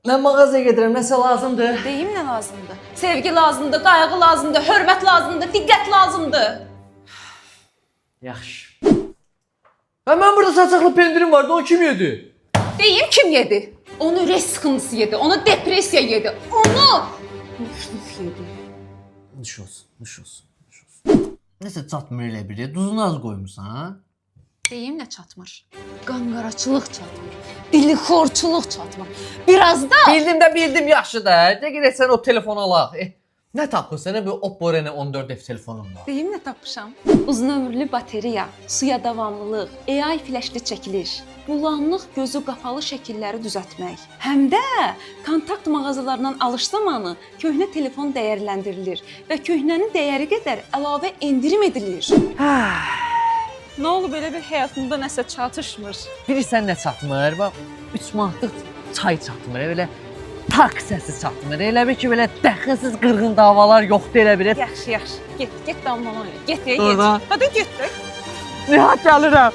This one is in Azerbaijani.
Mən mağazaya gedirəm, nəsə lazımdır. Deyim nə lazımdır? Sevgi lazımdır, qayğı lazımdır, hörmət lazımdır, diqqət lazımdır. Yaxşı. Mən burada saçaqlı pendirim vardı, o kim yedi? Deyim kim yedi? Onu ürək sıxıntısı yedi, onu depressiya yedi, onu nüfuz yedi. Nuş olsun. Nəsə çatmır elə biri, duzunu az qoymusan, ha? Deyim nə çatmır? Qanqaraçılıq çatmır, dilixorçuluq çatmır. Biraz da... Bildim, yaxşı da. De gedək sən o telefonu alaq. Nə tapırsan, nə bu Oppo Reno 14F telefonun var? Deyim nə tapmışam? Uzun ömürlü bateriya, suya davamlılıq, AI fləşli çəkiliş, bulanlıq gözü qapalı şəkilləri düzəltmək. Həm də kontakt mağazalarından alış zamanı köhnə telefon dəyərləndirilir və köhnənin dəyəri qədər əlavə endirim edilir. Nə olub belə bir həyatımda nəsə çatışmır? Bilirsən nə çatmır? Bax, 3 manatlıq çay çatmır, elə tak səsi çatmır. Elə bir ki, belə dəxilsiz qırğın davalar yoxdur elə bir. Yaxşı. Get damlama. Get. Orada. Hadi get. Nihat gəlirəm.